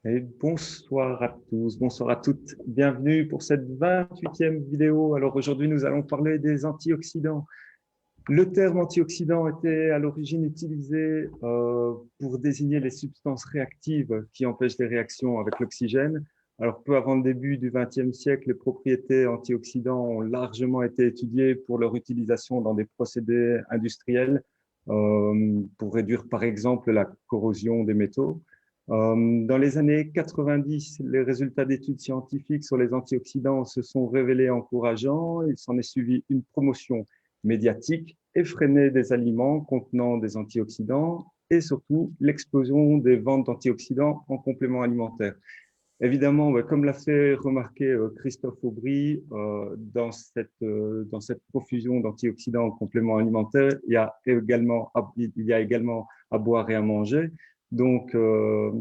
Et bonsoir à tous, bonsoir à toutes. Bienvenue pour cette 28e vidéo. Alors aujourd'hui, nous allons parler des antioxydants. Le terme antioxydant était à l'origine utilisé pour désigner les substances réactives qui empêchent les réactions avec l'oxygène. Alors peu avant le début du XXe siècle, les propriétés antioxydants ont largement été étudiées pour leur utilisation dans des procédés industriels pour réduire par exemple la corrosion des métaux. Dans les années 90, les résultats d'études scientifiques sur les antioxydants se sont révélés encourageants. Il s'en est suivi une promotion médiatique effrénée des aliments contenant des antioxydants et surtout l'explosion des ventes d'antioxydants en compléments alimentaires. Évidemment, comme l'a fait remarquer Christophe Aubry, dans cette profusion d'antioxydants en compléments alimentaires, il y a également à boire et à manger. Donc, euh,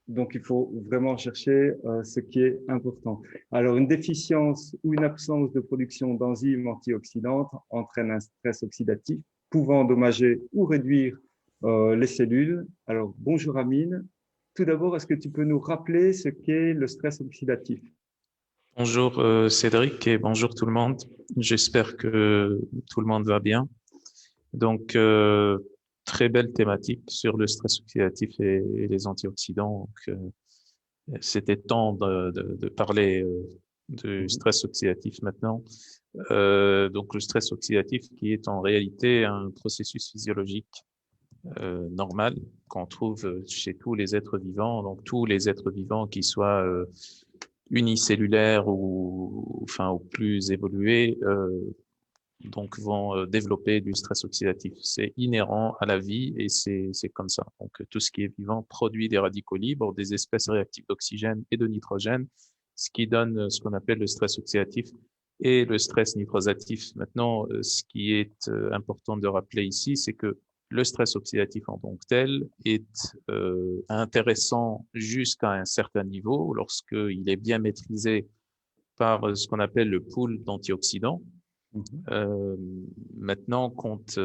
donc, il faut vraiment chercher ce qui est important. Alors, une déficience ou une absence de production d'enzymes antioxydantes entraîne un stress oxydatif pouvant endommager ou réduire les cellules. Alors, bonjour Amine. Tout d'abord, est-ce que tu peux nous rappeler ce qu'est le stress oxydatif? Bonjour Cédric et bonjour tout le monde. J'espère que tout le monde va bien. Donc, très belle thématique sur le stress oxydatif et les antioxydants. Donc, c'était temps de parler du Mhm. stress oxydatif maintenant. Donc, le stress oxydatif qui est en réalité un processus physiologique normal qu'on trouve chez tous les êtres vivants. Donc, tous les êtres vivants qui soient unicellulaires ou plus évolués, donc vont développer du stress oxydatif. C'est inhérent à la vie et c'est comme ça. Donc tout ce qui est vivant produit des radicaux libres, des espèces réactives d'oxygène et de nitrogène, ce qui donne ce qu'on appelle le stress oxydatif et le stress nitrosatif. Maintenant, ce qui est important de rappeler ici, c'est que le stress oxydatif en tant que tel est intéressant jusqu'à un certain niveau lorsqu'il est bien maîtrisé par ce qu'on appelle le pool d'antioxydants. Mhm. Euh, Maintenant, quand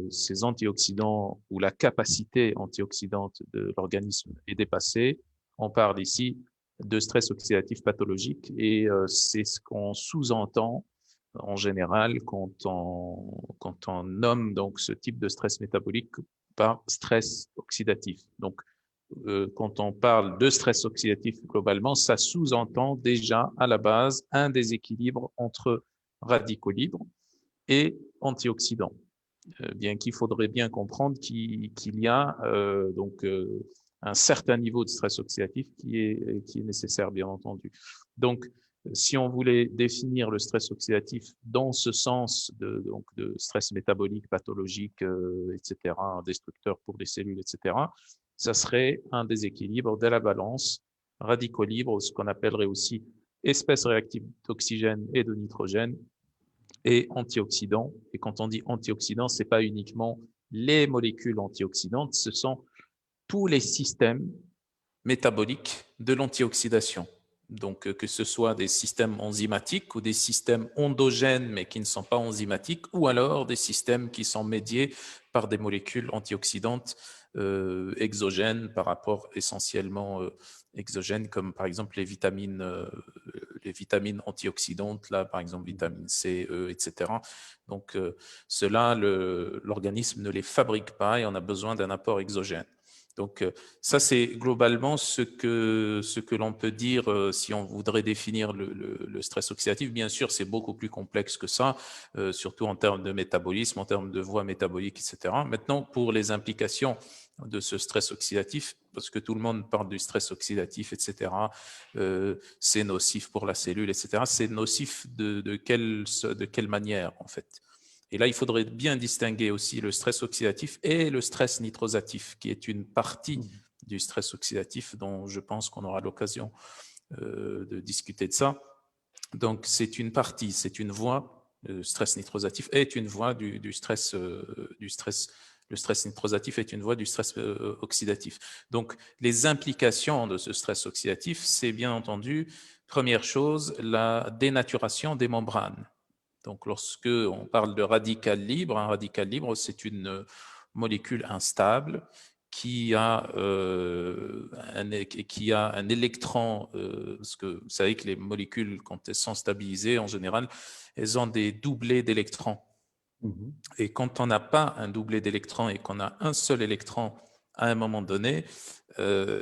ces antioxydants ou la capacité antioxydante de l'organisme est dépassée, on parle ici de stress oxydatif pathologique et c'est ce qu'on sous-entend en général quand on nomme donc ce type de stress métabolique par stress oxydatif. Donc, quand on parle de stress oxydatif globalement, ça sous-entend déjà à la base un déséquilibre entre radicaux libres et antioxydants. Bien qu'il faudrait bien comprendre qu'il y a un certain niveau de stress oxydatif qui est nécessaire, bien entendu. Donc, si on voulait définir le stress oxydatif dans ce sens de stress métabolique, pathologique, etc., destructeur pour les cellules, etc., ça serait un déséquilibre de la balance radicaux libres, ce qu'on appellerait aussi espèces réactives d'oxygène et de nitrogène, et antioxydants. Et quand on dit antioxydants, c'est pas uniquement les molécules antioxydantes, ce sont tous les systèmes métaboliques de l'antioxydation. Donc, que ce soit des systèmes enzymatiques ou des systèmes endogènes mais qui ne sont pas enzymatiques, ou alors des systèmes qui sont médiés par des molécules antioxydantes exogènes par rapport essentiellement exogènes, comme par exemple les vitamines antioxydantes, là, par exemple vitamine C, E, etc. Donc, cela, l'organisme ne les fabrique pas et on a besoin d'un apport exogène. Donc, ça, c'est globalement ce que l'on peut dire si on voudrait définir le stress oxydatif. Bien sûr, c'est beaucoup plus complexe que ça, surtout en termes de métabolisme, en termes de voies métaboliques, etc. Maintenant, pour les implications de ce stress oxydatif, parce que tout le monde parle du stress oxydatif, etc., c'est nocif pour la cellule, etc. C'est nocif de quelle manière, en fait? Et là, il faudrait bien distinguer aussi le stress oxydatif et le stress nitrosatif, qui est une partie du stress oxydatif dont je pense qu'on aura l'occasion de discuter de ça. Donc, c'est une partie, c'est une voie, le stress nitrosatif est une voie du stress. Le stress nitrosatif est une voie du stress oxydatif. Donc, les implications de ce stress oxydatif, c'est bien entendu, première chose, la dénaturation des membranes. Donc, lorsque on parle de radical libre, un radical libre, c'est une molécule instable qui a un électron, parce que vous savez que les molécules, quand elles sont stabilisées, en général, elles ont des doublés d'électrons. Et quand on n'a pas un doublet d'électrons et qu'on a un seul électron à un moment donné,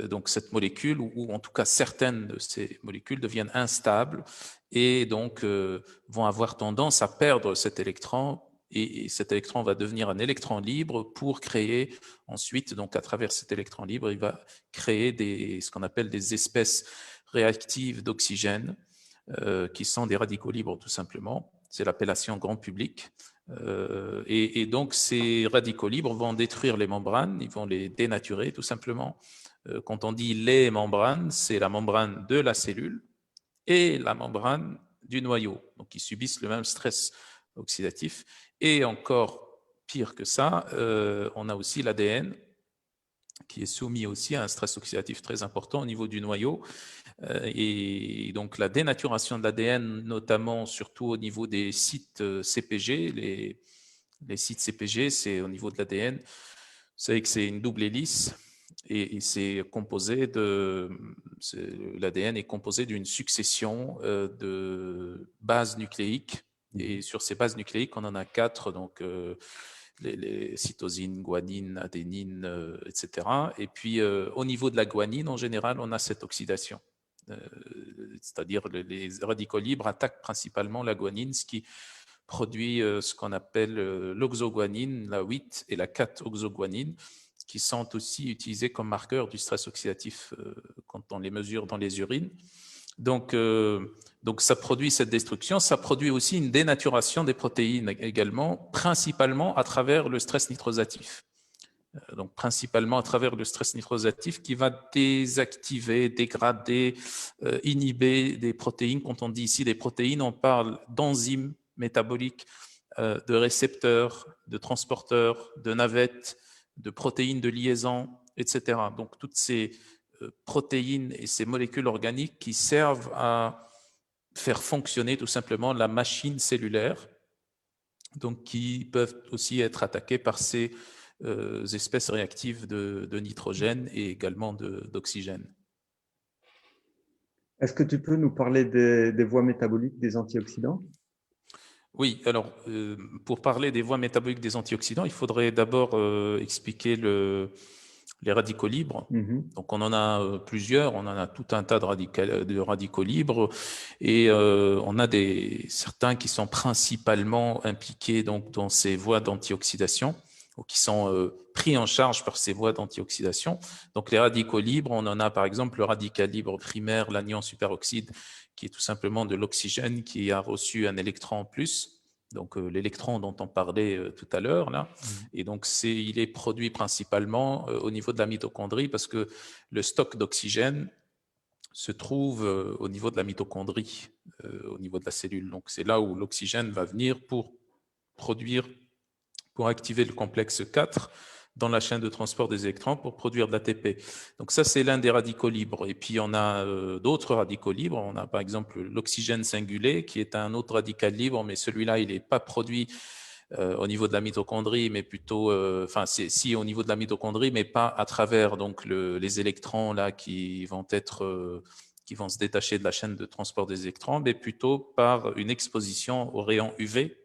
donc cette molécule, ou en tout cas certaines de ces molécules deviennent instables et donc vont avoir tendance à perdre cet électron, et cet électron va devenir un électron libre pour créer ensuite, donc à travers cet électron libre, il va créer ce qu'on appelle des espèces réactives d'oxygène, qui sont des radicaux libres tout simplement. C'est l'appellation grand public. Et donc, ces radicaux libres vont détruire les membranes, ils vont les dénaturer tout simplement. Quand on dit les membranes, c'est la membrane de la cellule et la membrane du noyau. Donc, ils subissent le même stress oxydatif. Et encore pire que ça, on a aussi l'ADN qui est soumis aussi à un stress oxydatif très important au niveau du noyau. Et donc la dénaturation de l'ADN, notamment surtout au niveau des sites CPG, les sites CPG, c'est au niveau de l'ADN. Vous savez que c'est une double hélice et c'est composé l'ADN est composé d'une succession de bases nucléiques. Et sur ces bases nucléiques, on en a 4, donc les cytosine, guanine, adénine, etc. Et puis au niveau de la guanine, en général, on a cette oxydation. C'est-à-dire les radicaux libres attaquent principalement la guanine, ce qui produit ce qu'on appelle l'oxoguanine, la 8 et la 4-oxoguanine, qui sont aussi utilisés comme marqueurs du stress oxydatif quand on les mesure dans les urines. Donc ça produit cette destruction, ça produit aussi une dénaturation des protéines également, principalement à travers le stress nitrosatif. Donc principalement à travers le stress nitrosatif qui va désactiver, dégrader, inhiber des protéines. Quand on dit ici des protéines, on parle d'enzymes métaboliques, de récepteurs, de transporteurs, de navettes, de protéines de liaison, etc. Donc toutes ces protéines et ces molécules organiques qui servent à faire fonctionner tout simplement la machine cellulaire, donc qui peuvent aussi être attaquées par ces espèces réactives de nitrogène et également d'oxygène. Est-ce que tu peux nous parler des voies métaboliques des antioxydants? Oui, alors pour parler des voies métaboliques des antioxydants, il faudrait d'abord expliquer les radicaux libres. Donc on en a plusieurs, on en a tout un tas de radicaux libres et on a certains qui sont principalement impliqués donc, dans ces voies d'antioxydation, ou qui sont pris en charge par ces voies d'antioxydation. Donc les radicaux libres, on en a par exemple le radical libre primaire, l'anion superoxyde, qui est tout simplement de l'oxygène qui a reçu un électron en plus. Donc l'électron dont on parlait tout à l'heure là, et donc il est produit principalement au niveau de la mitochondrie parce que le stock d'oxygène se trouve au niveau de la mitochondrie, au niveau de la cellule. Donc c'est là où l'oxygène va venir pour activer le complexe 4 dans la chaîne de transport des électrons pour produire de l'ATP. Donc ça, c'est l'un des radicaux libres. Et puis, on a d'autres radicaux libres. On a par exemple l'oxygène singulé, qui est un autre radical libre, mais celui-là, il n'est pas produit au niveau de la mitochondrie, mais plutôt, si au niveau de la mitochondrie, mais pas à travers donc les électrons là qui vont se détacher de la chaîne de transport des électrons, mais plutôt par une exposition aux rayons UV.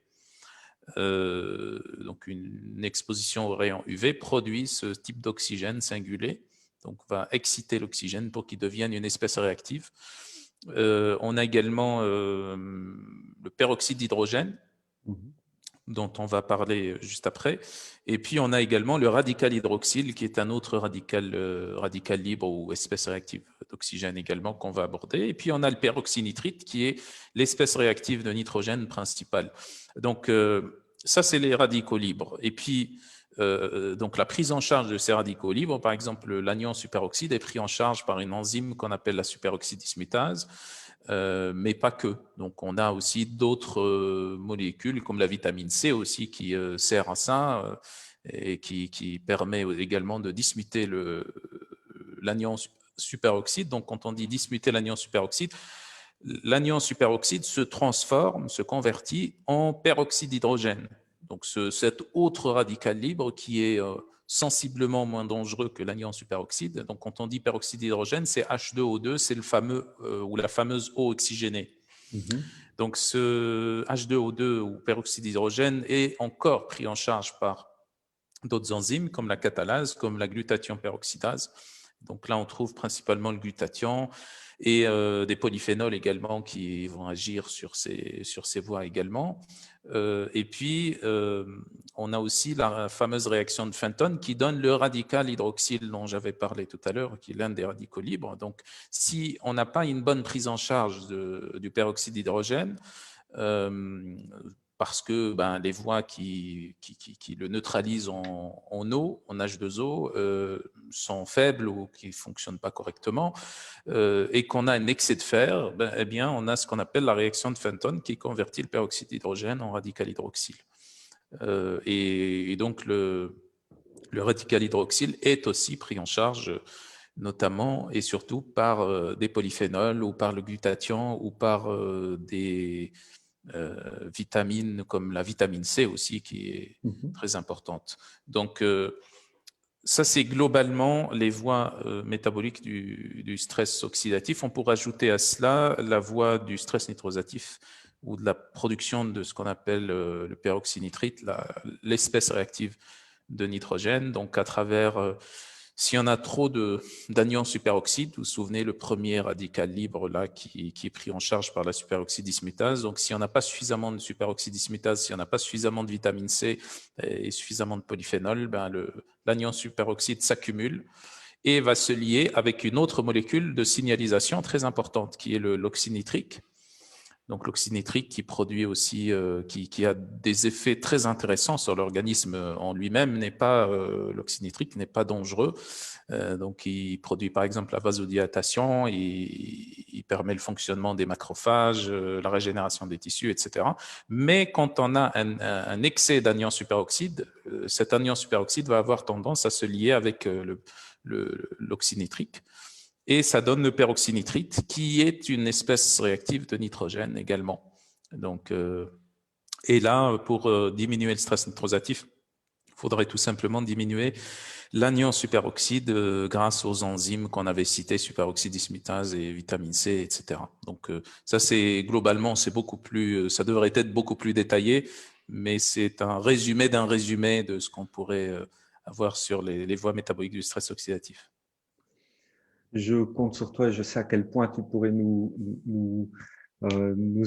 Donc une exposition aux rayons UV produit ce type d'oxygène singulé, donc va exciter l'oxygène pour qu'il devienne une espèce réactive. On a également le peroxyde d'hydrogène, dont on va parler juste après. Et puis on a également le radical hydroxyle, qui est un autre radical libre ou espèce réactive d'oxygène également qu'on va aborder. Et puis on a le peroxynitrite, qui est l'espèce réactive de nitrogène principale. Donc ça, c'est les radicaux libres. Et puis donc la prise en charge de ces radicaux libres, par exemple l'anion superoxyde est pris en charge par une enzyme qu'on appelle la superoxydismutase, mais pas que. Donc on a aussi d'autres molécules comme la vitamine C aussi qui sert à ça et qui permet également de dismuter l'anion superoxyde. Donc quand on dit dismuter l'anion superoxyde se transforme, se convertit en peroxyde d'hydrogène. Donc cet autre radical libre qui est sensiblement moins dangereux que l'anion superoxyde. Donc, quand on dit peroxyde d'hydrogène, c'est H2O2, c'est le fameux ou la fameuse eau oxygénée. Donc, ce H2O2 ou peroxyde d'hydrogène est encore pris en charge par d'autres enzymes comme la catalase, comme la glutathion peroxydase. Donc là, on trouve principalement le glutathion et des polyphénols également qui vont agir sur ces voies également. Et puis, on a aussi la fameuse réaction de Fenton qui donne le radical hydroxyle dont j'avais parlé tout à l'heure, qui est l'un des radicaux libres. Donc, si on n'a pas une bonne prise en charge du peroxyde d'hydrogène, parce que les voies qui le neutralisent en eau, en H2O, sont faibles ou qui ne fonctionnent pas correctement, et qu'on a un excès de fer, eh bien, on a ce qu'on appelle la réaction de Fenton qui convertit le peroxyde d'hydrogène en radical hydroxyle. Et donc, le radical hydroxyle est aussi pris en charge notamment et surtout par des polyphénols ou par le glutathion ou par des vitamines comme la vitamine C aussi qui est très importante. Donc, ça, c'est globalement les voies métaboliques du stress oxydatif. On pourrait ajouter à cela la voie du stress nitrosatif ou de la production de ce qu'on appelle le peroxynitrite, l'espèce réactive de nitrogène. Donc, à travers, si on a trop d'anions superoxyde, vous vous souvenez, le premier radical libre là, qui est pris en charge par la superoxydismutase. Donc, si on n'a pas suffisamment de superoxydismutase, si on n'a pas suffisamment de vitamine C et suffisamment de polyphénol, l'anion superoxyde s'accumule et va se lier avec une autre molécule de signalisation très importante qui est l'oxynitrique. Donc l'oxynitrique qui produit aussi, qui a des effets très intéressants sur l'organisme en lui-même, l'oxynitrique n'est pas dangereux. Donc il produit par exemple la vasodilatation, il permet le fonctionnement des macrophages, la régénération des tissus, etc. Mais quand on a un excès d'anion superoxyde, cet anion superoxyde va avoir tendance à se lier avec l'oxynitrique. Et ça donne le peroxynitrite, qui est une espèce réactive de nitrogène également. Donc, et là, pour diminuer le stress nitrosatif, il faudrait tout simplement diminuer l'anion superoxyde grâce aux enzymes qu'on avait citées, superoxydismutase et vitamine C, etc. Donc, ça, globalement, beaucoup plus, ça devrait être beaucoup plus détaillé, mais c'est un résumé d'un résumé de ce qu'on pourrait avoir sur les voies métaboliques du stress oxydatif. Je compte sur toi et je sais à quel point tu pourrais nous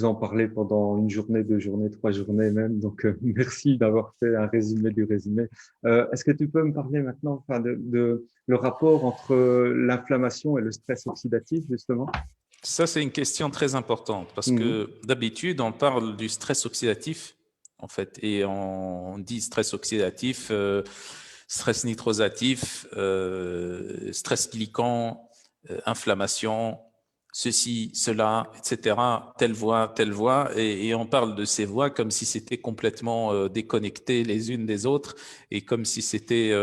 en parler pendant une journée, 2 journées, 3 journées même. Donc, merci d'avoir fait un résumé du résumé. Est-ce que tu peux me parler maintenant de le rapport entre l'inflammation et le stress oxydatif, justement? Ça, c'est une question très importante parce que d'habitude, on parle du stress oxydatif, en fait, et on dit stress oxydatif, stress nitrosatif, stress glycan, inflammation, ceci, cela, etc., telle voie, et on parle de ces voies comme si c'était complètement déconnecté les unes des autres et comme si c'était,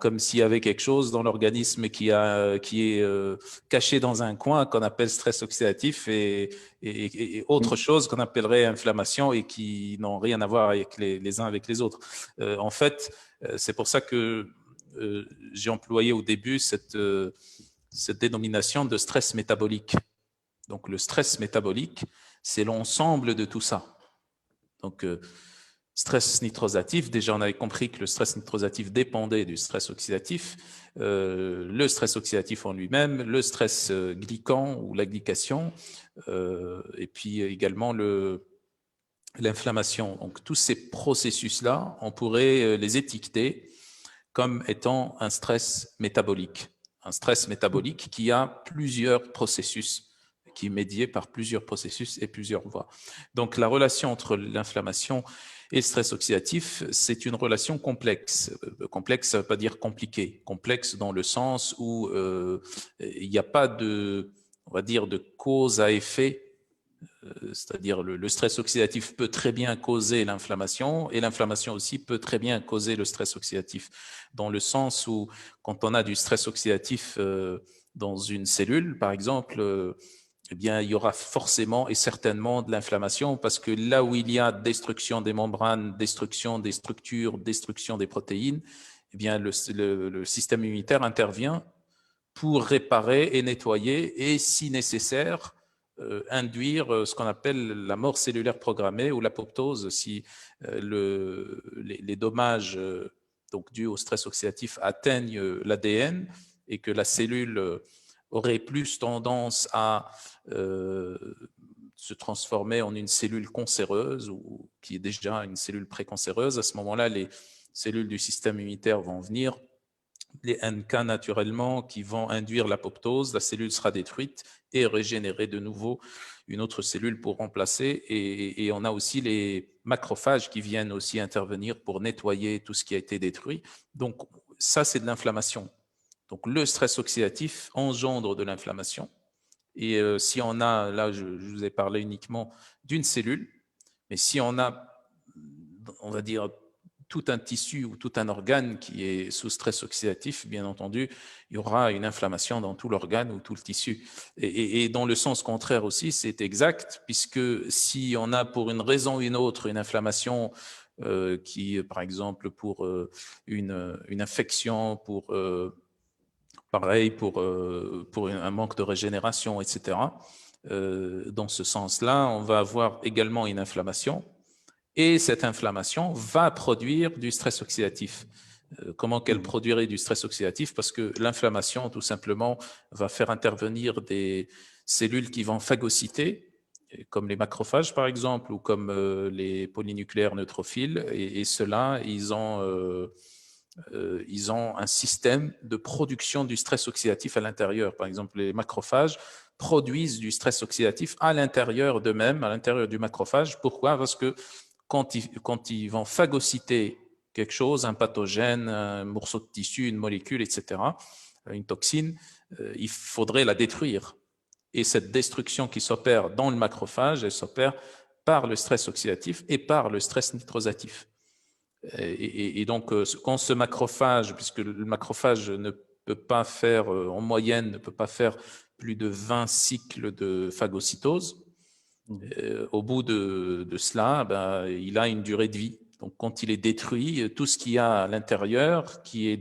comme s'il y avait quelque chose dans l'organisme qui est caché dans un coin qu'on appelle stress oxydatif et autre chose qu'on appellerait inflammation et qui n'ont rien à voir avec les uns avec les autres. En fait, c'est pour ça que j'ai employé au début cette dénomination de stress métabolique. Donc, le stress métabolique, c'est l'ensemble de tout ça. Donc, stress nitrosatif, déjà on avait compris que le stress nitrosatif dépendait du stress oxydatif, le stress oxydatif en lui-même, le stress glycan ou la glycation, et puis également l'inflammation. Donc, tous ces processus-là, on pourrait les étiqueter comme étant un stress métabolique. Un stress métabolique qui a plusieurs processus, qui est médié par plusieurs processus et plusieurs voies. Donc, la relation entre l'inflammation et le stress oxydatif, c'est une relation complexe. Complexe, ça ne veut pas dire compliqué. Complexe dans le sens où il n'y a pas on va dire, de cause à effet. C'est-à-dire le stress oxydatif peut très bien causer l'inflammation et l'inflammation aussi peut très bien causer le stress oxydatif, dans le sens où quand on a du stress oxydatif dans une cellule, par exemple, eh bien, il y aura forcément et certainement de l'inflammation parce que là où il y a destruction des membranes, destruction des structures, destruction des protéines, eh bien, le système immunitaire intervient pour réparer et nettoyer et, si nécessaire, induire ce qu'on appelle la mort cellulaire programmée ou l'apoptose si les dommages donc dus au stress oxydatif atteignent l'ADN et que la cellule aurait plus tendance à se transformer en une cellule cancéreuse ou qui est déjà une cellule précancéreuse. À ce moment-là, les cellules du système immunitaire vont venir, les NK naturellement, qui vont induire l'apoptose, la cellule sera détruite et régénérer de nouveau une autre cellule pour remplacer. Et on a aussi les macrophages qui viennent aussi intervenir pour nettoyer tout ce qui a été détruit. Donc ça, c'est de l'inflammation. Donc le stress oxydatif engendre de l'inflammation. Et si on a, là je vous ai parlé uniquement d'une cellule, mais si on a, on va dire, tout un tissu ou tout un organe qui est sous stress oxydatif, bien entendu, il y aura une inflammation dans tout l'organe ou tout le tissu. Et dans le sens contraire aussi, c'est exact, puisque si on a pour une raison ou une autre une inflammation qui, par exemple, pour une infection, pareil pour un manque de régénération, etc., dans ce sens-là, on va avoir également une inflammation. Et cette inflammation va produire du stress oxydatif. Comment qu'elle produirait du stress oxydatif? Parce que l'inflammation, tout simplement, va faire intervenir des cellules qui vont phagocyter, comme les macrophages, par exemple, ou comme les polynucléaires neutrophiles. Et ceux-là, ils ont un système de production du stress oxydatif à l'intérieur. Par exemple, les macrophages produisent du stress oxydatif à l'intérieur d'eux-mêmes, à l'intérieur du macrophage. Pourquoi? Parce que quand ils vont phagocyter quelque chose, un pathogène, un morceau de tissu, une molécule, etc., une toxine, il faudrait la détruire. Et cette destruction qui s'opère dans le macrophage, elle s'opère par le stress oxydatif et par le stress nitrosatif. Et donc, quand ce macrophage, puisque le macrophage ne peut pas faire, en moyenne, ne peut pas faire plus de 20 cycles de phagocytose, au bout de cela, ben, il a une durée de vie. Donc, quand il est détruit, tout ce qu'il y a à l'intérieur, qui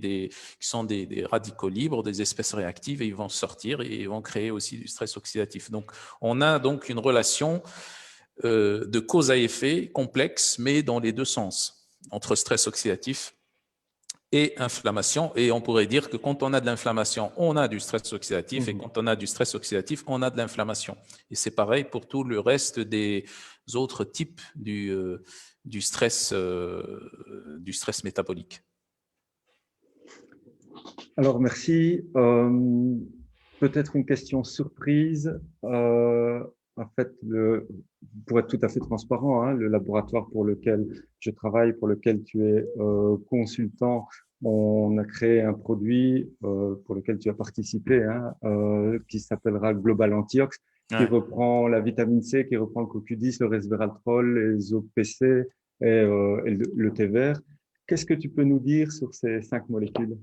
sont des radicaux libres, des espèces réactives, et ils vont sortir et ils vont créer aussi du stress oxydatif. Donc, on a donc une relation de cause à effet complexe, mais dans les deux sens, entre stress oxydatif et inflammation. Et on pourrait dire que quand on a de l'inflammation, on a du stress oxydatif, et quand on a du stress oxydatif, on a de l'inflammation. Et c'est pareil pour tout le reste des autres types du stress métabolique. Alors, merci. Peut-être une question surprise. En fait, pour être tout à fait transparent, hein, le laboratoire pour lequel je travaille, pour lequel tu es consultant, on a créé un produit pour lequel tu as participé, hein, qui s'appellera Global Antiox, qui reprend la vitamine C, qui reprend le CoQ10, le resveratrol, les OPC et le thé vert. Qu'est-ce que tu peux nous dire sur ces 5 molécules?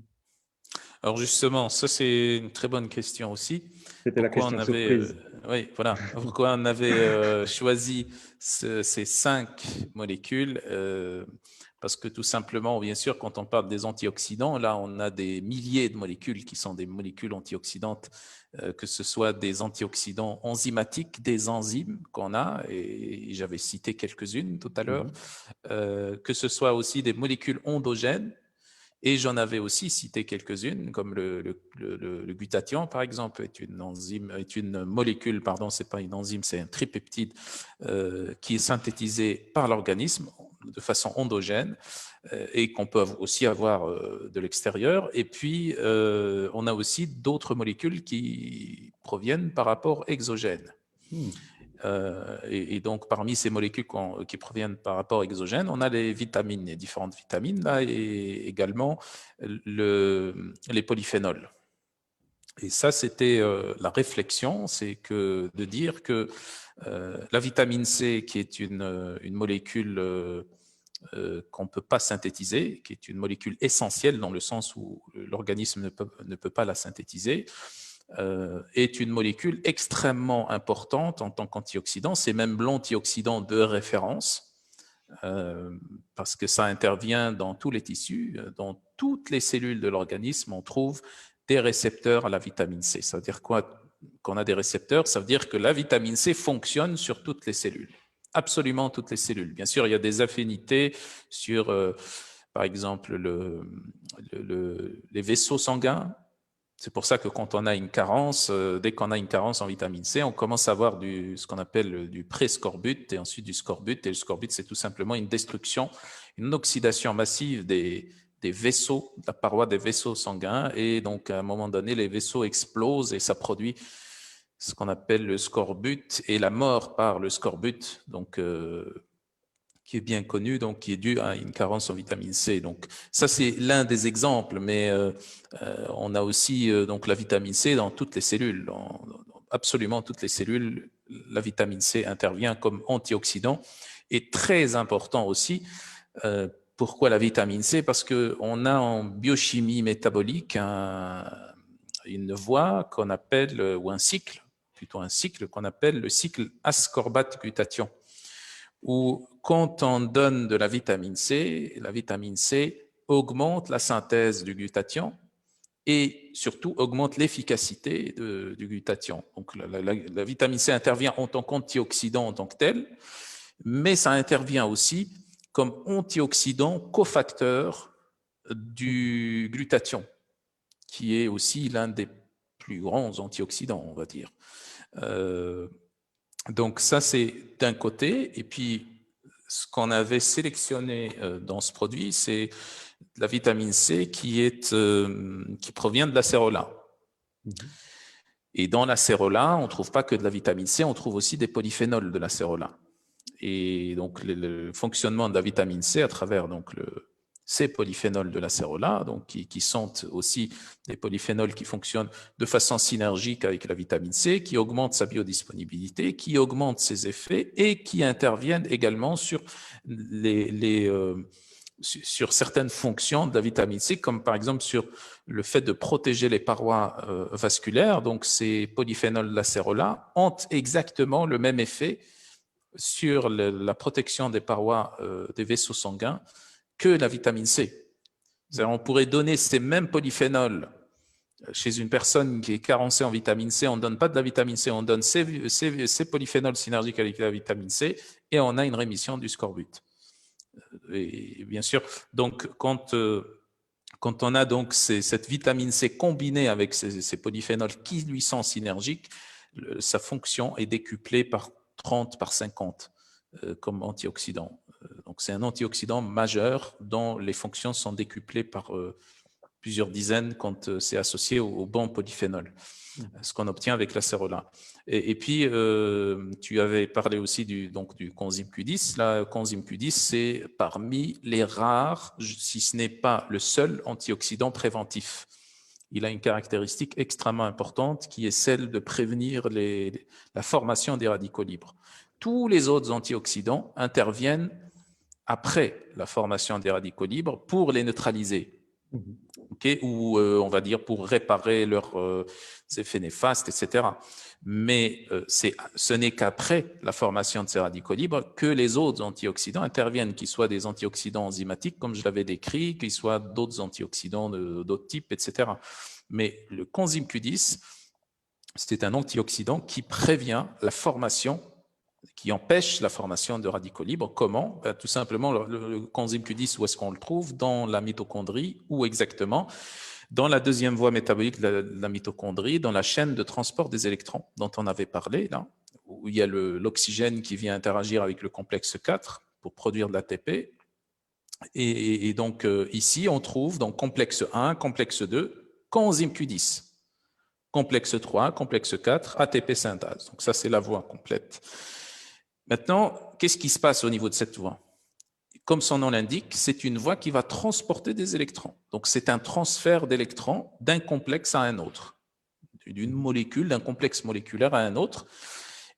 Alors justement, ça c'est une très bonne question aussi. C'était la Pourquoi on question avait, surprise. oui, voilà, pourquoi on avait choisi ces 5 molécules? Parce que tout simplement, bien sûr, quand on parle des antioxydants, là, on a des milliers de molécules qui sont des molécules antioxydantes, que ce soit des antioxydants enzymatiques, des enzymes qu'on a, et j'avais cité quelques-unes tout à l'heure, que ce soit aussi des molécules endogènes. Et j'en avais aussi cité quelques-unes, comme le glutathion, par exemple, est une molécule, pardon, c'est pas une enzyme, c'est un tripeptide qui est synthétisé par l'organisme de façon endogène et qu'on peut aussi avoir de l'extérieur. Et puis, on a aussi d'autres molécules qui proviennent par rapport exogène. Et donc, parmi ces molécules qui proviennent par rapport exogène, on a les vitamines, les différentes vitamines, là, et également les polyphénols. Et ça, c'était la réflexion, c'est de dire que la vitamine C, qui est une molécule qu'on ne peut pas synthétiser, qui est une molécule essentielle dans le sens où l'organisme ne peut pas la synthétiser, est une molécule extrêmement importante en tant qu'antioxydant. C'est même l'antioxydant de référence parce que ça intervient dans tous les tissus, dans toutes les cellules de l'organisme, on trouve des récepteurs à la vitamine C. Ça veut dire quoi qu'on a des récepteurs? Ça veut dire que la vitamine C fonctionne sur toutes les cellules, absolument toutes les cellules. Bien sûr, il y a des affinités sur, par exemple, les vaisseaux sanguins. C'est pour ça que quand on a une carence, dès qu'on a une carence en vitamine C, on commence à avoir ce qu'on appelle du pré-scorbut et ensuite du scorbut. Et le scorbut, c'est tout simplement une destruction, une oxydation massive des vaisseaux, de la paroi des vaisseaux sanguins. Et donc, à un moment donné, les vaisseaux explosent et ça produit ce qu'on appelle le scorbut et la mort par le scorbut. Donc, qui est bien connu, donc qui est dû à une carence en vitamine C. Donc ça c'est l'un des exemples, mais on a aussi donc la vitamine C dans toutes les cellules, dans absolument toutes les cellules. La vitamine C intervient comme antioxydant et très important aussi. Pourquoi la vitamine C? Parce que on a en biochimie métabolique une voie qu'on appelle ou un cycle, plutôt un cycle qu'on appelle le cycle ascorbate-glutathion, où quand on donne de la vitamine C augmente la synthèse du glutathion et surtout augmente l'efficacité du glutathion. Donc la vitamine C intervient en tant qu'antioxydant en tant que tel, mais ça intervient aussi comme antioxydant cofacteur du glutathion, qui est aussi l'un des plus grands antioxydants, on va dire. Donc ça, c'est d'un côté. Et puis, ce qu'on avait sélectionné dans ce produit, c'est la vitamine C qui provient de l'acérola. Et dans l'acérola, on ne trouve pas que de la vitamine C, on trouve aussi des polyphénols de l'acérola. Et donc, le fonctionnement de la vitamine C à travers donc, ces polyphénols de l'acérola, donc qui sont aussi des polyphénols qui fonctionnent de façon synergique avec la vitamine C, qui augmentent sa biodisponibilité, qui augmentent ses effets et qui interviennent également sur sur certaines fonctions de la vitamine C, comme par exemple sur le fait de protéger les parois vasculaires. Donc, ces polyphénols de l'acérola ont exactement le même effet sur la protection des parois des vaisseaux sanguins que la vitamine C. On pourrait donner ces mêmes polyphénols chez une personne qui est carencée en vitamine C. On ne donne pas de la vitamine C, on donne ces polyphénols synergiques avec la vitamine C et on a une rémission du scorbut. Et bien sûr, donc quand on a donc cette vitamine C combinée avec ces polyphénols qui lui sont synergiques, sa fonction est décuplée par 30, par 50 comme antioxydant. Donc c'est un antioxydant majeur dont les fonctions sont décuplées par plusieurs dizaines quand c'est associé au bon polyphénol, ce qu'on obtient avec l'acérola. Et puis, tu avais parlé aussi du coenzyme Q10. La coenzyme Q10, c'est parmi les rares, si ce n'est pas le seul antioxydant préventif. Il a une caractéristique extrêmement importante qui est celle de prévenir la formation des radicaux libres. Tous les autres antioxydants interviennent après la formation des radicaux libres pour les neutraliser. Ou on va dire pour réparer leurs effets néfastes, etc. Mais ce n'est qu'après la formation de ces radicaux libres que les autres antioxydants interviennent, qu'ils soient des antioxydants enzymatiques, comme je l'avais décrit, qu'ils soient d'autres antioxydants d'autres types, etc. Mais le coenzyme Q10, c'est un antioxydant qui prévient la formation, qui empêche la formation de radicaux libres. Comment? Tout simplement, le coenzyme Q10, où est-ce qu'on le trouve? Dans la mitochondrie, ou exactement dans la deuxième voie métabolique de la mitochondrie, dans la chaîne de transport des électrons dont on avait parlé, là, où il y a l'oxygène qui vient interagir avec le complexe 4 pour produire de l'ATP. Et donc ici, on trouve dans complexe 1, complexe 2, coenzyme Q10. Complexe 3, complexe 4, ATP synthase. Donc ça, c'est la voie complète. Maintenant, qu'est-ce qui se passe au niveau de cette voie? Comme son nom l'indique, c'est une voie qui va transporter des électrons. Donc c'est un transfert d'électrons d'un complexe à un autre, d'une molécule, d'un complexe moléculaire à un autre.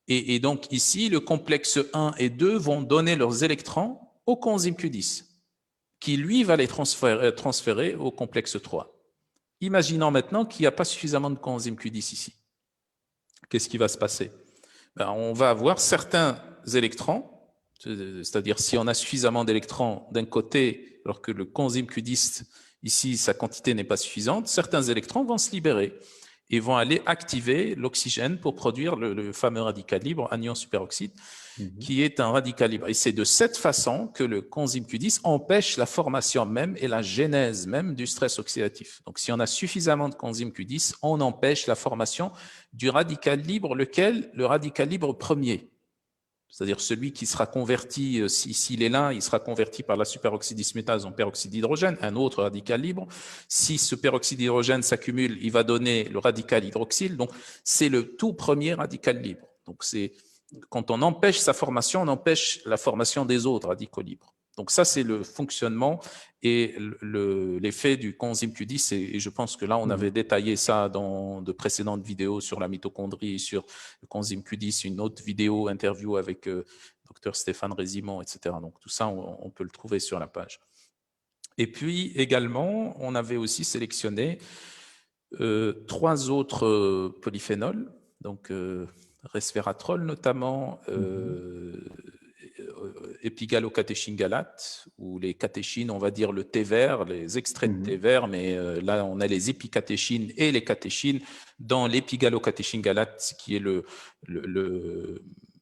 Et donc ici, le complexe 1 et 2 vont donner leurs électrons au coenzyme Q10, qui lui va les transférer au complexe 3. Imaginons maintenant qu'il n'y a pas suffisamment de coenzyme Q10 ici. Qu'est-ce qui va se passer? On va avoir certains électrons, c'est-à-dire si on a suffisamment d'électrons d'un côté, alors que le coenzyme Q10 ici sa quantité n'est pas suffisante, certains électrons vont se libérer et vont aller activer l'oxygène pour produire le fameux radical libre, anion superoxyde, qui est un radical libre. Et c'est de cette façon que le coenzyme Q10 empêche la formation même et la genèse même du stress oxydatif. Donc, si on a suffisamment de coenzyme Q10, on empêche la formation du radical libre, lequel? Le radical libre premier. C'est-à-dire celui qui sera converti, s'il est là, il sera converti par la superoxydismutase en peroxyde d'hydrogène, un autre radical libre. Si ce peroxyde d'hydrogène s'accumule, il va donner le radical hydroxyle. Donc, c'est le tout premier radical libre. Donc, quand on empêche sa formation, on empêche la formation des autres radicaux libres. Donc, ça, c'est le fonctionnement et l'effet du coenzyme Q10. Et je pense que là, on avait détaillé ça dans de précédentes vidéos sur la mitochondrie, sur le coenzyme Q10, une autre vidéo, interview avec Dr Stéphane Résimont, etc. Donc, tout ça, on peut le trouver sur la page. Et puis, également, on avait aussi sélectionné 3 autres polyphénols, donc resveratrol notamment, épigalocatéchine galate, ou les catéchines, on va dire le thé vert, les extraits de thé vert, mais là on a les épicatéchines et les catéchines dans l'épigalocatéchine galate, qui est le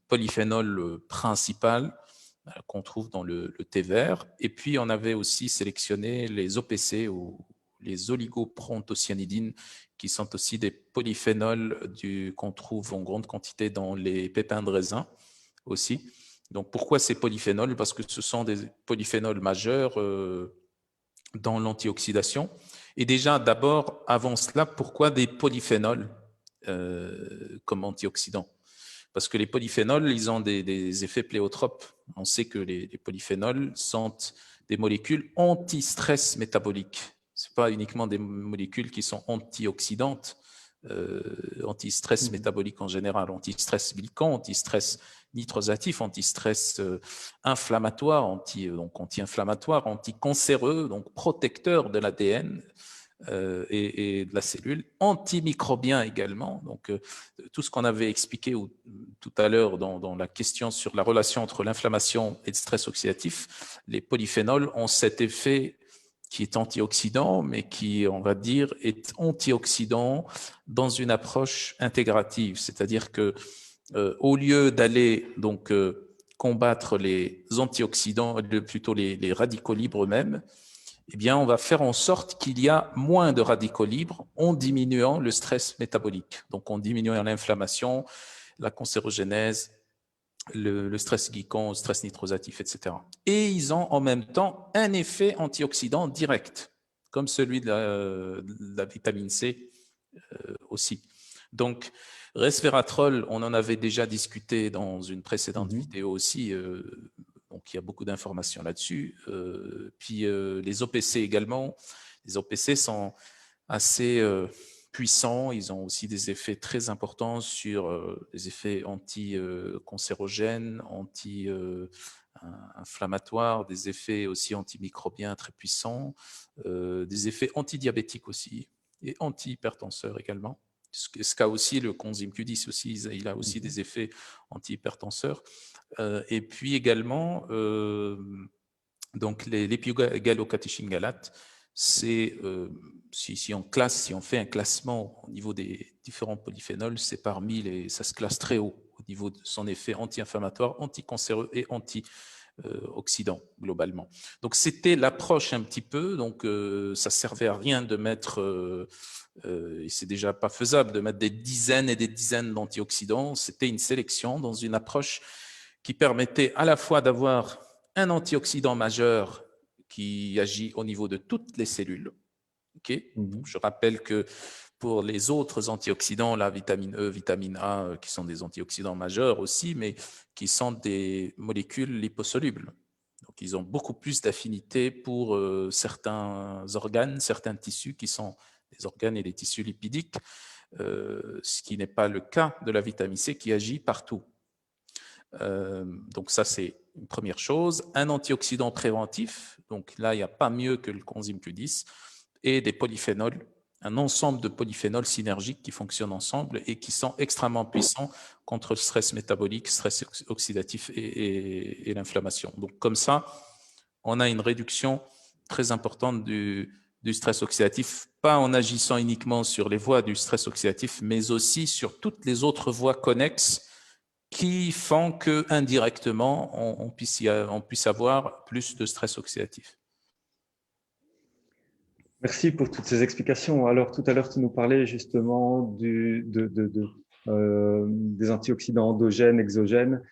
polyphénol principal qu'on trouve dans le thé vert. Et puis on avait aussi sélectionné les OPC, ou les oligoprontocyanidines, qui sont aussi des polyphénols qu'on trouve en grande quantité dans les pépins de raisin aussi. Donc, pourquoi ces polyphénols? Parce que ce sont des polyphénols majeurs dans l'antioxydation. Et déjà, d'abord, avant cela, pourquoi des polyphénols comme antioxydants? Parce que les polyphénols, ils ont des effets pléotropes. On sait que les polyphénols sont des molécules anti-stress métabolique. Ce n'est pas uniquement des molécules qui sont antioxydantes, anti-stress métabolique en général, anti-stress glycan, anti-stress nitrosatif, anti-stress inflammatoire, donc anti-inflammatoire, anti-cancéreux, donc protecteur de l'ADN et de la cellule, antimicrobien également. Donc, tout ce qu'on avait expliqué tout à l'heure dans la question sur la relation entre l'inflammation et le stress oxydatif, les polyphénols ont cet effet qui est antioxydant, mais qui, on va dire, est antioxydant dans une approche intégrative. C'est-à-dire que au lieu d'aller donc combattre les antioxydants, plutôt les radicaux libres eux-mêmes, eh bien, on va faire en sorte qu'il y a moins de radicaux libres en diminuant le stress métabolique. Donc, en diminuant l'inflammation, la cancérogénèse, le stress glycan, le stress nitrosatif, etc. Et ils ont en même temps un effet antioxydant direct, comme celui de la vitamine C aussi. Donc, resveratrol, on en avait déjà discuté dans une précédente vidéo aussi, donc il y a beaucoup d'informations là-dessus. Puis les OPC également. Les OPC sont assez puissants. Ils ont aussi des effets très importants sur les effets anti-cancérogènes, anti-inflammatoires, des effets aussi antimicrobiens très puissants, des effets antidiabétiques aussi et antihypertenseurs également. Ce qu'a aussi le coenzyme Q10 aussi, il a aussi des effets antihypertenseurs. Et puis également, donc l'épigalocatéchine galate, c'est si on fait un classement au niveau des différents polyphénols, c'est ça se classe très haut au niveau de son effet anti-inflammatoire, anticancéreux et anti-oxydant globalement. Donc c'était l'approche un petit peu. Donc ça servait à rien de mettre et c'est déjà pas faisable de mettre des dizaines et des dizaines d'antioxydants. C'était une sélection dans une approche qui permettait à la fois d'avoir un antioxydant majeur qui agit au niveau de toutes les cellules. Okay. Je rappelle que pour les autres antioxydants, la vitamine E, vitamine A, qui sont des antioxydants majeurs aussi, mais qui sont des molécules liposolubles. Donc, ils ont beaucoup plus d'affinité pour certains organes, certains tissus qui sont des organes et des tissus lipidiques, ce qui n'est pas le cas de la vitamine C qui agit partout. Donc ça, c'est une première chose. Un antioxydant préventif, donc là, il n'y a pas mieux que le coenzyme Q10, et des polyphénols, un ensemble de polyphénols synergiques qui fonctionnent ensemble et qui sont extrêmement puissants contre le stress métabolique, stress oxydatif et l'inflammation. Donc comme ça, on a une réduction très importante du du stress oxydatif, pas en agissant uniquement sur les voies du stress oxydatif, mais aussi sur toutes les autres voies connexes qui font que indirectement on puisse avoir plus de stress oxydatif. Merci pour toutes ces explications. Alors, tout à l'heure, tu nous parlais justement des antioxydants endogènes, exogènes.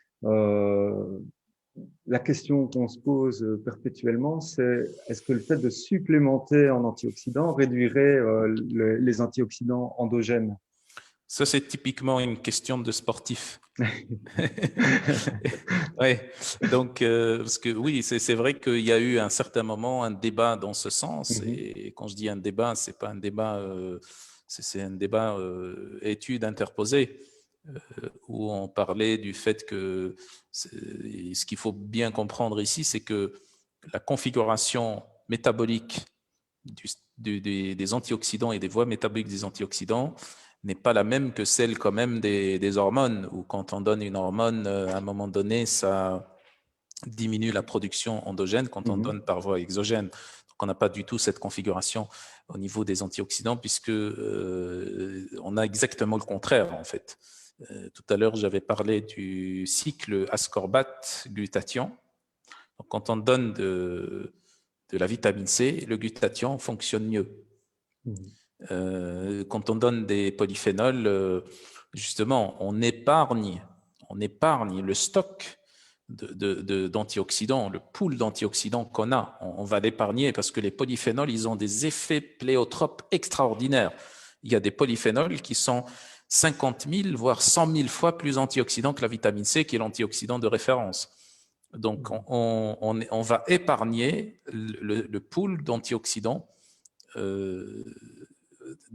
La question qu'on se pose perpétuellement, c'est est-ce que le fait de supplémenter en antioxydants réduirait les antioxydants endogènes? Ça, c'est typiquement une question de sportif. Ouais. Donc, parce que oui, c'est vrai qu'il y a eu à un certain moment un débat dans ce sens. Et quand je dis un débat, c'est pas un débat, c'est un débat étude interposée où on parlait du fait que ce qu'il faut bien comprendre ici, c'est que la configuration métabolique des antioxydants et des voies métaboliques des antioxydants n'est pas la même que celle quand même des hormones, où quand on donne une hormone, à un moment donné, ça diminue la production endogène quand on donne par voie exogène. Donc on n'a pas du tout cette configuration au niveau des antioxydants, puisque on a exactement le contraire en fait. Tout à l'heure, j'avais parlé du cycle ascorbate-glutathion. Donc, quand on donne de la vitamine C, le glutathion fonctionne mieux. Quand on donne des polyphénols, justement, on épargne le stock d'antioxydants, le pool d'antioxydants qu'on a. On va l'épargner parce que les polyphénols, ils ont des effets pléotropes extraordinaires. Il y a des polyphénols qui sont 50 000, voire 100 000 fois plus antioxydants que la vitamine C, qui est l'antioxydant de référence. Donc, on va épargner le pool d'antioxydants de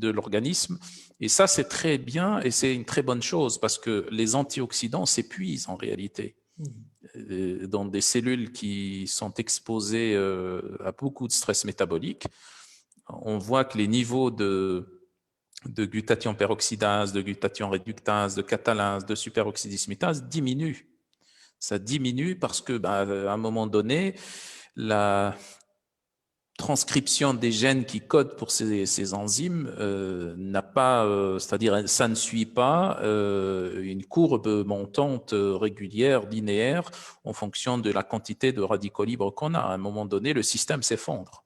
l'organisme. Et ça, c'est très bien et c'est une très bonne chose parce que les antioxydants s'épuisent en réalité dans des cellules qui sont exposées à beaucoup de stress métabolique. On voit que les niveaux de glutathion peroxydase, de glutathion réductase, de catalase, de superoxydismutase diminuent. Ça diminue parce que, à un moment donné, la transcription des gènes qui codent pour ces enzymes n'a pas, c'est-à-dire ça ne suit pas une courbe montante régulière, linéaire, en fonction de la quantité de radicaux libres qu'on a. À un moment donné, le système s'effondre.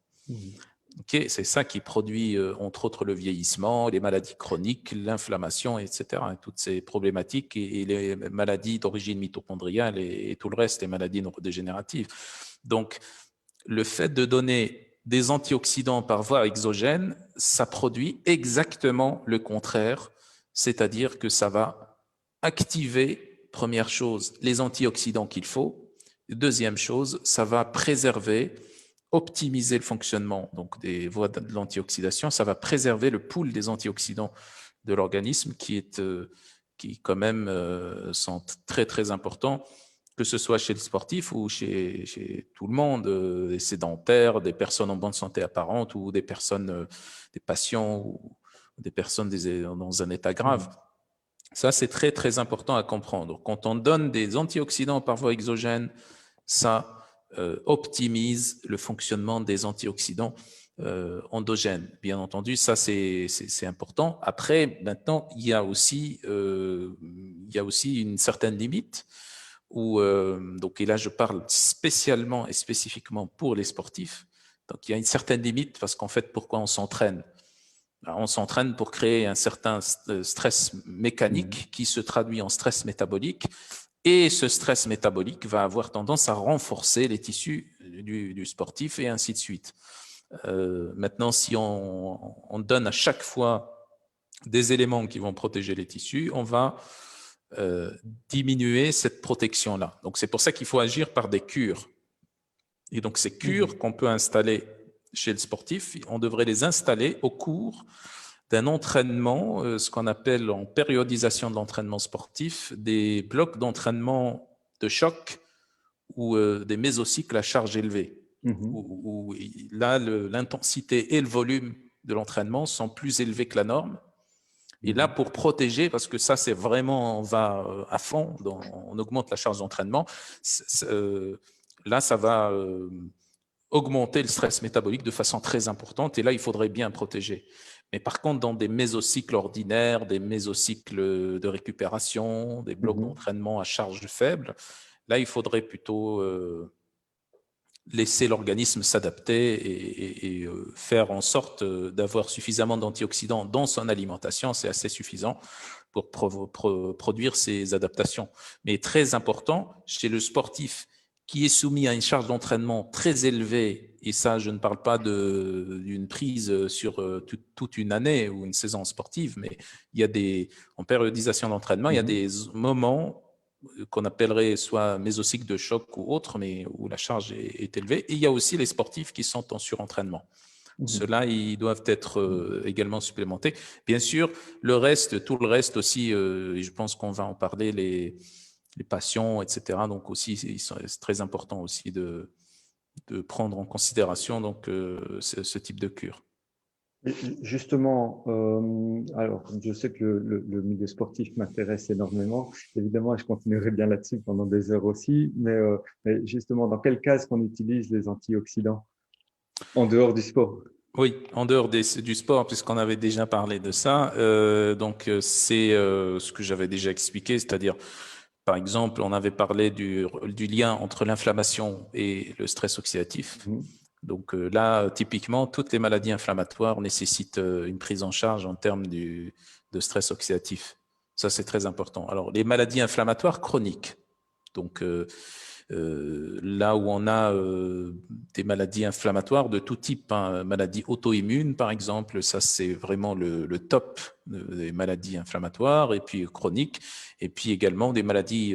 Okay, c'est ça qui produit, entre autres, le vieillissement, les maladies chroniques, l'inflammation, etc. Toutes ces problématiques et les maladies d'origine mitochondriale et tout le reste, les maladies neurodégénératives. Donc, le fait de donner des antioxydants par voie exogène, ça produit exactement le contraire, c'est-à-dire que ça va activer, première chose, les antioxydants qu'il faut. Deuxième chose, ça va préserver, optimiser le fonctionnement donc des voies de l'antioxydation, ça va préserver le pool des antioxydants de l'organisme qui quand même sont très très importants, que ce soit chez les sportifs ou chez tout le monde, des sédentaires, des personnes en bonne santé apparente ou des personnes, des patients ou des personnes dans un état grave. Ça, c'est très, très important à comprendre. Quand on donne des antioxydants par voie exogène, ça optimise le fonctionnement des antioxydants endogènes. Bien entendu, ça, c'est important. Après, maintenant, il y a aussi une certaine limite. Donc, et là, je parle spécialement et spécifiquement pour les sportifs. Donc, il y a une certaine limite parce qu'en fait, pourquoi on s'entraîne? On s'entraîne pour créer un certain stress mécanique qui se traduit en stress métabolique. Et ce stress métabolique va avoir tendance à renforcer les tissus du sportif et ainsi de suite. Maintenant, si on donne à chaque fois des éléments qui vont protéger les tissus, on va diminuer cette protection-là. Donc, c'est pour ça qu'il faut agir par des cures. Et donc, ces cures qu'on peut installer chez le sportif, on devrait les installer au cours d'un entraînement, ce qu'on appelle en périodisation de l'entraînement sportif, des blocs d'entraînement de choc ou des mésocycles à charge élevée. Où là, l'intensité et le volume de l'entraînement sont plus élevés que la norme. Et là, pour protéger, parce que ça, c'est vraiment, on va à fond, on augmente la charge d'entraînement, là, ça va augmenter le stress métabolique de façon très importante. Et là, il faudrait bien protéger. Mais par contre, dans des mésocycles ordinaires, des mésocycles de récupération, des blocs d'entraînement à charge faible, là, il faudrait plutôt laisser l'organisme s'adapter et faire en sorte d'avoir suffisamment d'antioxydants dans son alimentation. C'est assez suffisant pour produire ces adaptations. Mais très important, chez le sportif qui est soumis à une charge d'entraînement très élevée, et ça, je ne parle pas d'une prise sur toute une année ou une saison sportive, mais il y a en périodisation d'entraînement, il y a des moments qu'on appellerait soit mésocycle de choc ou autre, mais où la charge est élevée. Et il y a aussi les sportifs qui sont en surentraînement. Ceux-là, ils doivent être également supplémentés. Bien sûr, tout le reste aussi, et je pense qu'on va en parler, les patients, etc. Donc aussi, c'est très important aussi de prendre en considération donc, ce type de cure. Et justement, alors je sais que le milieu sportif m'intéresse énormément. Évidemment, je continuerai bien là-dessus pendant des heures aussi. Mais justement, dans quel cas est-ce qu'on utilise les antioxydants en dehors du sport? Oui, en dehors du sport, puisqu'on avait déjà parlé de ça. Donc, c'est ce que j'avais déjà expliqué, c'est-à-dire, par exemple, on avait parlé du lien entre l'inflammation et le stress oxydatif. Donc là, typiquement, toutes les maladies inflammatoires nécessitent une prise en charge en termes de stress oxydatif. Ça, c'est très important. Alors, les maladies inflammatoires chroniques. Donc, là où on a des maladies inflammatoires de tout type, hein, maladies auto-immunes par exemple, ça c'est vraiment le top des maladies inflammatoires, et puis chroniques, et puis également des maladies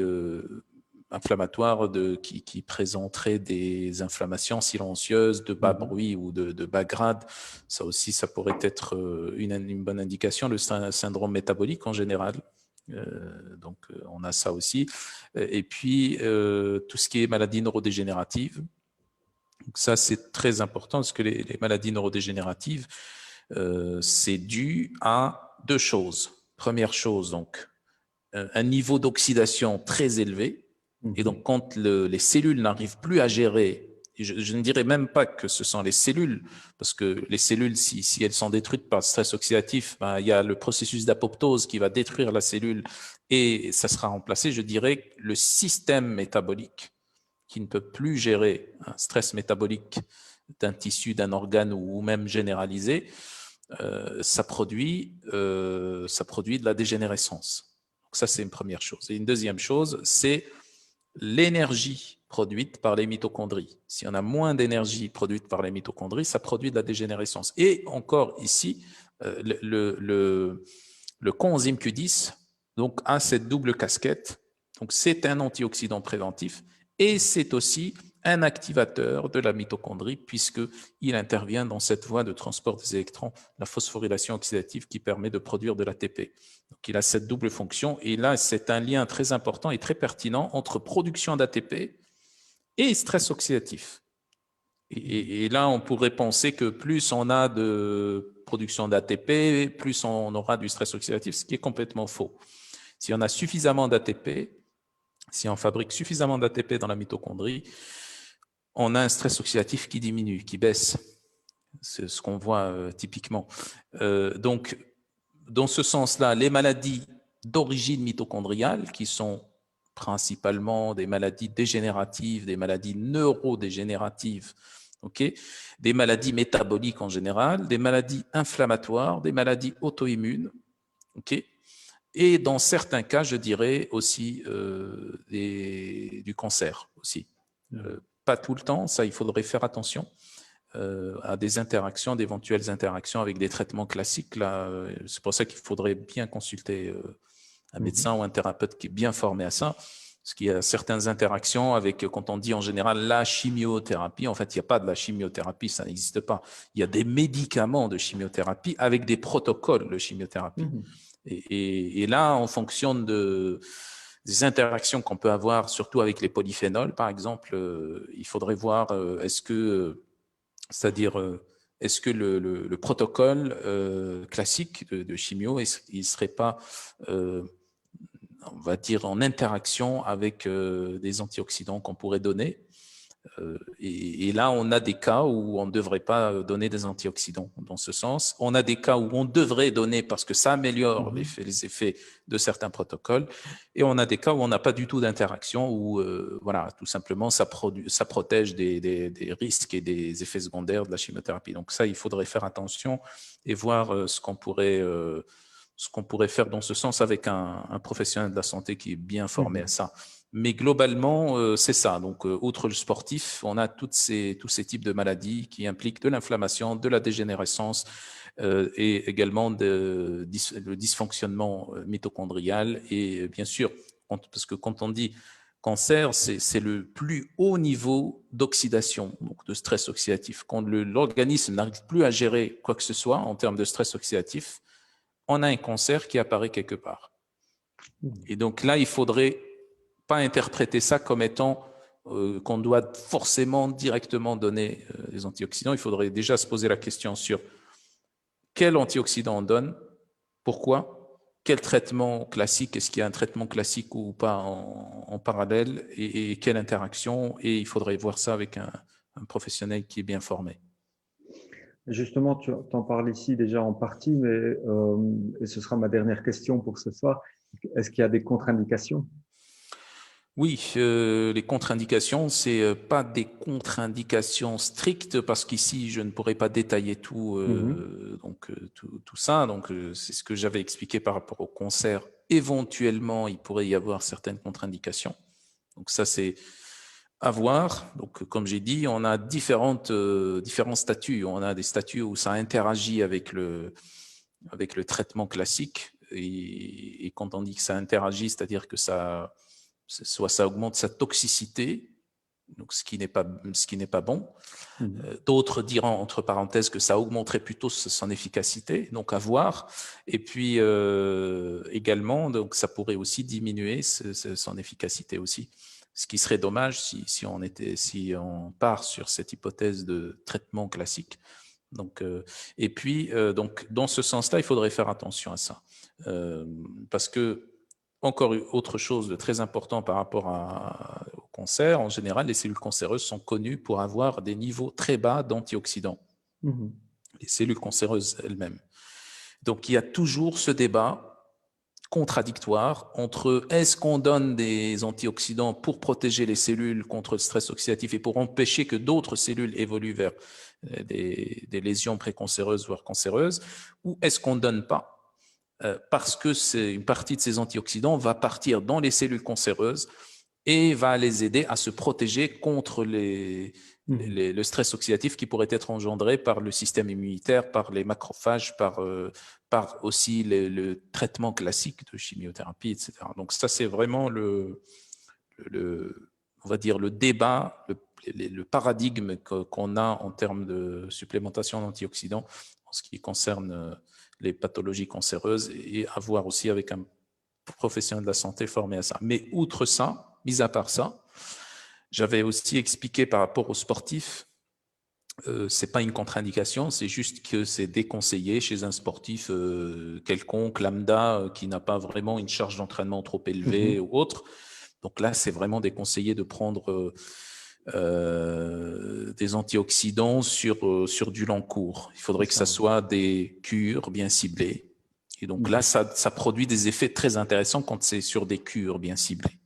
inflammatoires qui présenteraient des inflammations silencieuses de bas bruit ou de bas grade. Ça aussi, ça pourrait être une bonne indication. Le syndrome métabolique en général. Donc, on a ça aussi. Et puis, tout ce qui est maladies neurodégénératives. Donc ça, c'est très important parce que les maladies neurodégénératives, c'est dû à deux choses. Première chose, donc, un niveau d'oxydation très élevé. Et donc, quand les cellules n'arrivent plus à gérer, je ne dirais même pas que ce sont les cellules, parce que les cellules, si elles sont détruites par le stress oxydatif, ben, il y a le processus d'apoptose qui va détruire la cellule et ça sera remplacé. Je dirais le système métabolique qui ne peut plus gérer un stress métabolique d'un tissu, d'un organe ou même généralisé, ça produit de la dégénérescence. Donc ça, c'est une première chose. Et une deuxième chose, c'est l'énergie produite par les mitochondries. Si on a moins d'énergie produite par les mitochondries, ça produit de la dégénérescence. Et encore ici, le coenzyme Q10 donc, a cette double casquette. Donc, c'est un antioxydant préventif et c'est aussi un activateur de la mitochondrie puisqu'il intervient dans cette voie de transport des électrons, la phosphorylation oxydative qui permet de produire de l'ATP. Donc, il a cette double fonction et là, c'est un lien très important et très pertinent entre production d'ATP et stress oxydatif. Et là, on pourrait penser que plus on a de production d'ATP, plus on aura du stress oxydatif, ce qui est complètement faux. Si on a suffisamment d'ATP, si on fabrique suffisamment d'ATP dans la mitochondrie, on a un stress oxydatif qui diminue, qui baisse. C'est ce qu'on voit typiquement. Donc, dans ce sens-là, les maladies d'origine mitochondriale, qui sont principalement des maladies dégénératives, des maladies neurodégénératives, des maladies métaboliques en général, des maladies inflammatoires, des maladies auto-immunes, et dans certains cas, je dirais aussi du cancer aussi. Pas tout le temps, ça il faudrait faire attention à des interactions, d'éventuelles interactions avec des traitements classiques. C'est pour ça qu'il faudrait bien consulter un médecin ou un thérapeute qui est bien formé à ça. Parce qu'il y a certaines interactions avec, quand on dit en général la chimiothérapie, en fait, il n'y a pas de la chimiothérapie, ça n'existe pas. Il y a des médicaments de chimiothérapie avec des protocoles de chimiothérapie. Et là, en fonction des interactions qu'on peut avoir, surtout avec les polyphénols, par exemple, il faudrait voir est-ce que le protocole classique de chimio, il ne serait pas, on va dire, en interaction avec des antioxydants qu'on pourrait donner. Et là, on a des cas où on ne devrait pas donner des antioxydants dans ce sens. On a des cas où on devrait donner parce que ça améliore les effets de certains protocoles. Et on a des cas où on n'a pas du tout d'interaction, où voilà, tout simplement, ça protège des risques et des effets secondaires de la chimiothérapie. Donc ça, il faudrait faire attention et voir ce qu'on pourrait faire dans ce sens avec un professionnel de la santé qui est bien formé à ça. Mais globalement, c'est ça. Donc, outre le sportif, on a tous ces types de maladies qui impliquent de l'inflammation, de la dégénérescence et également le dysfonctionnement mitochondrial. Et bien sûr, parce que quand on dit cancer, c'est le plus haut niveau d'oxydation, donc de stress oxydatif. Quand l'organisme n'arrive plus à gérer quoi que ce soit en termes de stress oxydatif, on a un cancer qui apparaît quelque part. Et donc là, il faudrait pas interpréter ça comme étant qu'on doit forcément directement donner des antioxydants. Il faudrait déjà se poser la question sur quel antioxydant on donne, pourquoi, quel traitement classique, est-ce qu'il y a un traitement classique ou pas en parallèle et quelle interaction, et il faudrait voir ça avec un professionnel qui est bien formé. Justement, tu en parles ici déjà en partie, mais et ce sera ma dernière question pour ce soir. Est-ce qu'il y a des contre-indications? Oui, les contre-indications, c'est pas des contre-indications strictes parce qu'ici je ne pourrais pas détailler tout, tout ça. Donc c'est ce que j'avais expliqué par rapport au cancer. Éventuellement, il pourrait y avoir certaines contre-indications. Donc ça c'est à voir. Donc comme j'ai dit, on a différents statuts. On a des statuts où ça interagit avec le traitement classique. Et quand on dit que ça interagit, c'est-à-dire que soit ça augmente sa toxicité, donc ce qui n'est pas bon. D'autres diront, entre parenthèses, que ça augmenterait plutôt son efficacité, donc à voir. Et puis également, donc ça pourrait aussi diminuer son efficacité aussi. Ce qui serait dommage si on part sur cette hypothèse de traitement classique. Donc, et puis, donc, dans ce sens-là, il faudrait faire attention à ça. Parce que, encore autre chose de très important par rapport au cancer, en général, les cellules cancéreuses sont connues pour avoir des niveaux très bas d'antioxydants. Les cellules cancéreuses elles-mêmes. Donc, il y a toujours ce débat contradictoire entre est-ce qu'on donne des antioxydants pour protéger les cellules contre le stress oxydatif et pour empêcher que d'autres cellules évoluent vers des lésions précancéreuses voire cancéreuses, ou est-ce qu'on ne donne pas parce que une partie de ces antioxydants va partir dans les cellules cancéreuses et va les aider à se protéger contre le stress oxydatif qui pourrait être engendré par le système immunitaire, par les macrophages, par aussi le traitement classique de chimiothérapie, etc. Donc ça, c'est vraiment on va dire le débat, le paradigme qu'on a en termes de supplémentation d'antioxydants en ce qui concerne les pathologies cancéreuses et à voir aussi avec un professionnel de la santé formé à ça. Mais outre ça, mis à part ça, j'avais aussi expliqué par rapport aux sportifs, c'est pas une contre-indication, c'est juste que c'est déconseillé chez un sportif quelconque, lambda, qui n'a pas vraiment une charge d'entraînement trop élevée ou autre. Donc là, c'est vraiment déconseillé de prendre des antioxydants sur du long cours. Il faudrait que ça soit des cures bien ciblées. Et donc là, ça produit des effets très intéressants quand c'est sur des cures bien ciblées.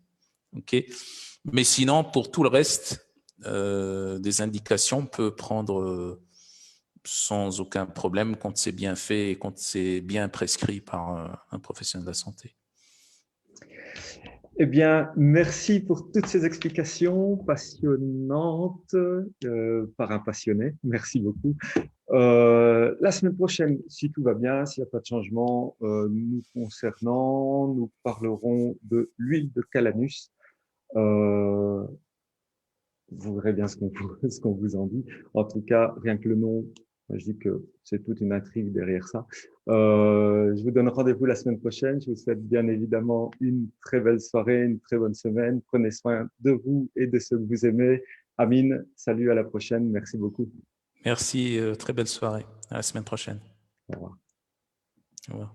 Okay. Mais sinon, pour tout le reste, des indications, on peut prendre sans aucun problème quand c'est bien fait et quand c'est bien prescrit par un professionnel de la santé. Eh bien, merci pour toutes ces explications passionnantes par un passionné. Merci beaucoup. La semaine prochaine, si tout va bien, s'il n'y a pas de changement nous concernant, nous parlerons de l'huile de Calanus. Vous verrez bien ce qu'on vous en dit. En tout cas, rien que le nom, je dis que c'est toute une intrigue derrière ça. Je vous donne rendez-vous la semaine prochaine. Je vous souhaite bien évidemment une très belle soirée, une très bonne semaine. Prenez soin de vous et de ceux que vous aimez. Amine, salut, à la prochaine. Merci beaucoup. Merci, très belle soirée. À la semaine prochaine. Au revoir. Au revoir.